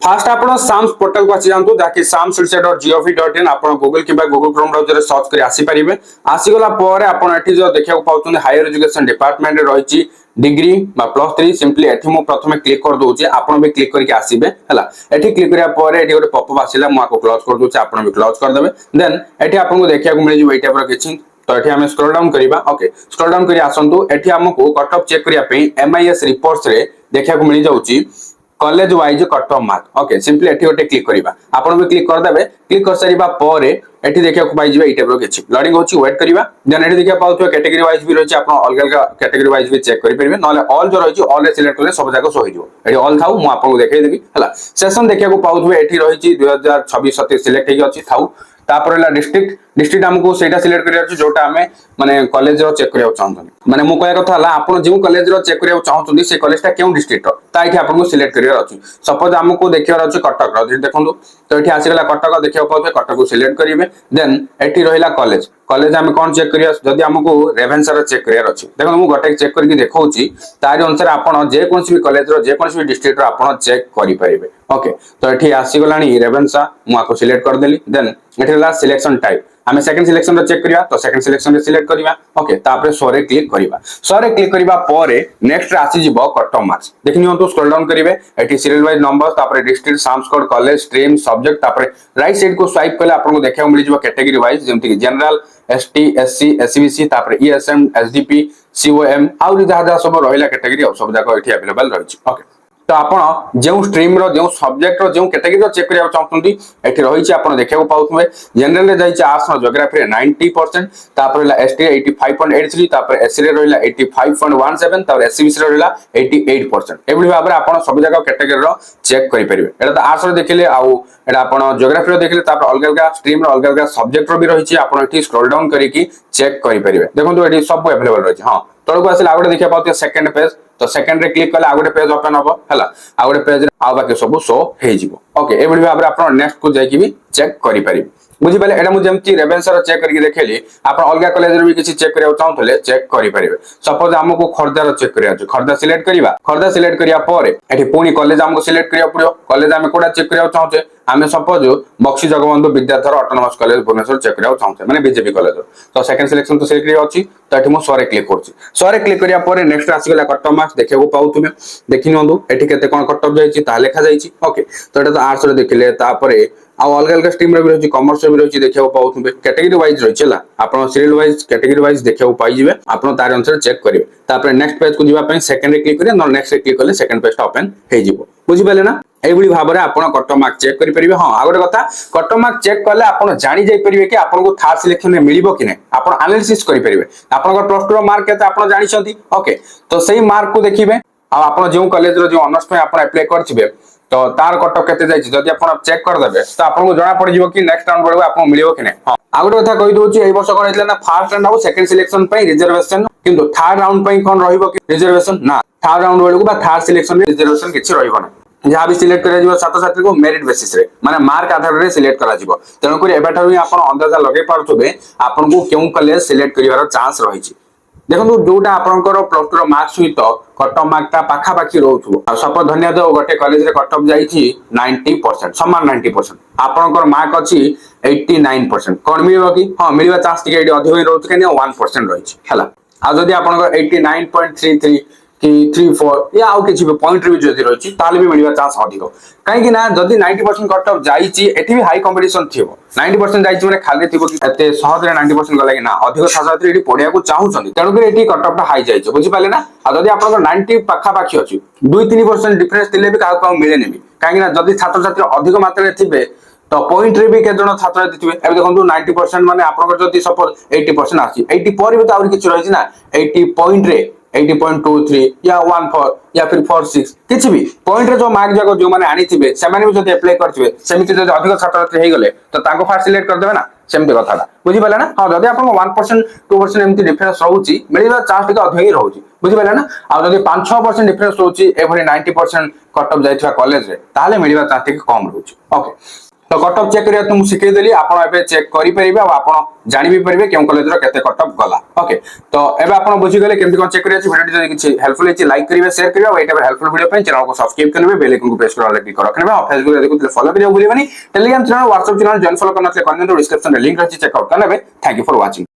Fast आप Sam's portal को आसी जातु जहाँकि samsulsa.gov.in आप गूगल कि गूगल क्रोम ब्राउजर सर्च कर आसीपारे आसीगला आपड़ी जो देखा पाँच हायर एजुकेशन डिपार्टमेंट रही डिग्री प्लस थ्री सिंपली एठी मु प्रथमे क्लिक कर दोचे आपण भी क्लिक करके आसीबे हला एठी क्लिक करिया परे एठी गोटे पॉपअप आसीला मु आको क्लोज कर दोचे आपण भी क्लोज कर देबे देन एठी आपन को देखिया को मिल जिवो एटा पर किछि तो एठी हम स्क्रॉल डाउन करिबा ओके स्क्रॉल डाउन करी आसंतु एठी हमको कट ऑफ चेक करिया पे एमआईएस रिपोर्ट्स रे देखिया को मिल जाउची college wise cut off mark okay simply एठी गोटे क्लिक करिबा आपण भी क्लिक कर देबे क्लिक कर सरीबा परे एठी देखिया को पाई जिवे एटा पर किछि लोडिंग होची वेट करिबा देन एठी देखिया पाउथो कैटेगरी वाइज भी रहची आपण अलग अलग कैटेगरी वाइज भी चेक करि परिबे नले ऑल जो रहची ऑल रे सिलेक्ट करले सब जाको सो हिजो एठी ऑल थाउ मु आपन को देखाइ देबी हला सेशन देखिया को पाउथो एठी रहिची 2026 27 सिलेक्ट हेगी अछि थाउ तापर डिस्ट्रिक्ट डिस्ट्रिक्ट हमको सेटा सिलेक्ट करिया अछि जोटा हमें माने कॉलेज रो चेक करिया चाहतनी माने मु कहया कथा हला आपण जे कॉलेज रो चेक करिया चाहतनी से कॉलेजटा केउ डिस्ट्रिक्ट रो ता एठी आपन को सिलेक्ट करिया अछि सपोज हमको देखिया अछि कटक रो देखंतु तो एठी आसी गला कटक देखिया पाउथे कटक को सिलेक्ट करिवे देन एठी रहिला कॉलेज कॉलेज हम कोन चेक करिया जदी हमको रेवेन्सा रो चेक करिया अछि देखो मु गटे चेक करके देखौची तारि अनुसार आपण जे कोनसी भी कॉलेज रो जे कोनसी भी डिस्ट्रिक्ट रो आपण चेक करि परिबे ओके तो एठी आसी गलानी रेवेन्सा मु आको सिलेक्ट कर देली देन एठी ला सिलेक्शन टाइप आमे सेकंड सिलेक्शन रो चेक करिया तो सेकंड सिलेक्शन रे सिलेक्ट करिया ओके तापर सो रे क्लिक करिया सो रे क्लिक करिया परे नेक्स्ट आसी जिवो कट ऑफ मार्क्स देखिनि हो तो स्क्रॉल डाउन करिवे एठी सीरियल वाइज नंबर्स तापर district SAMS code college stream subject तापर राइट साइड को स्वाइप करले आपन को देखा मिल जिवो कैटेगरी वाइज जेमति कि जनरल एसटी एससी एससीबीसी तापर ईएसएम एसडीपी सीओएम आउरी जहा जहा सब रहिला कैटेगरी सब जाको एठी अवेलेबल रहिछि ओके तो आपण जो स्ट्रीम रो जो सब्जेक्ट रो जो कैटेगरी रो चेक करिया चाहतुंती एठी रहिछि आपण देखिया पाउथुमे जनरल रे जाइछि आर्ट्स रो ज्योग्राफी रे 90% तापर ला एसटी 85.83 तापर एससी रे रहिला 85.17 तापर एससीबीसी रे रहिला 88% एबुली भाबरे आपण सब जगह कैटेगरी रो चेक करि परिबे एटा तो आर्ट्स रो देखिले आउ एटा आपण ज्योग्राफी रो देखिले तापर अलग अलग स्ट्रीम रो अलग अलग सब्जेक्ट रो भी रहिछि आपण एठी स्क्रॉल डाउन करिकि चेक करि परिबे देखंतु एठी सब अवेलेबल रहिछि हां तळको आसिला आगोटे देखिया पाउते सेकंड पेज तो सेकंड रे क्लिक कले आगोटे पेज ओपन हबो हला आगोटे पेज रे आ बाकी सब शो हे जिवो ओके एबडी भाबरे आपण नेक्स्ट को जाई कि भी चेक करि परिबे बुझि पाले एटा मु जेमति रेवेन्सा रो चेक करके देखैली आपण अलगा कॉलेज रे भी किछि चेक करिया चाहतले चेक करि परिबे सपोज हमको खर्दा रो चेक करिया खर्दा सिलेक्ट करिया परे एठी पुनी कॉलेज हमको सिलेक्ट करिया पड़ियो कॉलेज हम कोडा चेक करिया चाहते आमे suppose Buxi Jagabandhu Bidyadhar autonomous college Bhubaneswar check करिया चाहते माने बीजेपी कॉलेज तो सेकंड सिलेक्शन तो सिलेक्ट करिया अछि तो एठी मु सरे क्लिक करछि सरे क्लिक करिया परे नेक्स्ट आसी गला कट ऑफ मार्क्स देखियो पाउथुमे देखिनंदु एठी केते कोन कट ऑफ जाईछि ता लेखा जाईछि ओके तो एटा तो आर्ट्स रे देखिले तापरे आ अलग अलग स्ट्रीम रे भी रही कॉमर्स रे भी रही देखियो पाउथुमे कैटेगरी वाइज रही छला आपण सीरियल वाइज कैटेगरी वाइज देखियो पाई जिवे आपण तार अनुसार चेक करिवे तापर नेक्स्ट पेज को जिबा पई सेकंड रे क्लिक करिया न नेक्स्ट रे क्लिक करले सेकंड पेज टा ओपन हे जिवो बुझि पाले ना एबुली भाबरे आपण कट ऑफ मार्क चेक करि परिबे हां आ गोटे कथा कट ऑफ मार्क चेक करले आपण जानि जाई परिबे कि आपण को थर्ड सिलेक्शन रे मिलिबो कि नै आपण एनालिसिस करि परिबे आपण को प्लस 2 रो मार्क केते आपण जानि छथि ओके तो सेही मार्क को देखिबे आ आपण जो कॉलेज रो जो ऑनर्स पे आपण अप्लाई करथिबे तो तार कट ऑफ केते जाई जदी आपण चेक कर देबे तो आपण को जणा पड़ जिवो कि नेक्स्ट राउंड बेलको आपण मिलिबो कि नै हां आ गोटे कथा कहि दोछि एई वर्ष कोन हेतले ना फर्स्ट राउंड आ सेकंड सिलेक्शन पे रिजर्वेशन किंतु थर्ड राउंड पे कोन रहिबो कि रिजर्वेशन ना थर्ड राउंड बेलको बा थर्ड सिलेक्शन में रिजर्वेशन किछि रहिबो ना जहाँ भी सिलेक्ट करा जिवो छात्र छात्री को मेरिट बेसिस रे माने मार्क आधार रे सिलेक्ट करा जिवो तेनो करी एबाठारु ही आपण अंदाजा लगे पारथुबे आपण को केउ कॉलेज सिलेक्ट करिवार चांस रहिछि देखो जोटा आपनकर प्लस 2 रो मार्क्स सहित कट ऑफ मार्क ता पाखा पाखी रहउथु सपोज धन्यवाद गोटे कॉलेज रे कट ऑफ जाईछि 90% समान 90% आपनकर मार्क अछि 89% कोन मिलिबो कि हां मिलिबा चांस टिके एडी अधिक रहउथु कि 1% रहिछि हला आ जदी आपनकर 89.33 कि 34 या आउ किछि पॉइंट रे जदी रहिछि ताले भी मिलिबा चांस अधिक काहे कि ना जदी 90% कट ऑफ जाईछि एठी भी हाई कंपटीशन थिबो 90% जाईछि माने खाली थिबो कि एते सहज रे 90% गला कि ना अधिक छात्र छात्री एठी पढिया को चाहुछन तेनु कि एठी कट ऑफ ता हाई जाईछि बुझि पाले ना आ जदी आपन 90 पाखा पाखी अछि 2-3% डिफरेंस दिले भी का मिले नेबी काहे कि ना जदी छात्र छात्री अधिक मात्रा रे थिबे तो पॉइंट रे भी के जण छात्र दिथिबे एबे देखंतु 90% माने आपनकर जदी सपोज 80% आछि 80 पर भी त आउर किछ रहिछि ना 80 पॉइंट रे 80.23 या 14 या फिर 46 किछि भी पॉइंट रे जो मार्क जाको जो माने आनी थिबे से माने भी जदी अप्लाई करथिबे सेमिति जदी अधिक छात्र छात्री हे गले तो ताको फास्ट सिलेक्ट कर देबे ना सेमति कथाटा बुझि पाले ना हां जदी आपन 1% 2% एमति डिफरेंस रहउची मिलिबा चांस टिका अधिक ही रहउची बुझि पाले ना आ जदी 5-6% डिफरेंस रहउची एभरी 90% कट ऑफ जाइथवा कॉलेज रे ताले मिलिबा चांस टिका कम रहउची ओके तो कट ऑफ चेक करिया तुम सिखै देली आपण एबे चेक करि परिबे आ आपण जानि भी परिबे केउ कॉलेज रो केते कट ऑफ गला ओके तो एबे आपण बुझि गेले केमति कोन चेक करिया छि वीडियो जदि किछि हेल्पफुल छि लाइक करिवे शेयर करिवे आ एटा हेल्पफुल वीडियो पे चैनल को सब्सक्राइब करबे बेल आइकन को प्रेस करबा लागि कर रखबे आ फेसबुक रे देखु फॉलो करियो भूलिबनी Telegram channel WhatsApp channel join follow करना छै कमेंट डिस्क्रिप्शन रे लिंक रहछि चेक आउट करबे थैंक यू फॉर वाचिंग।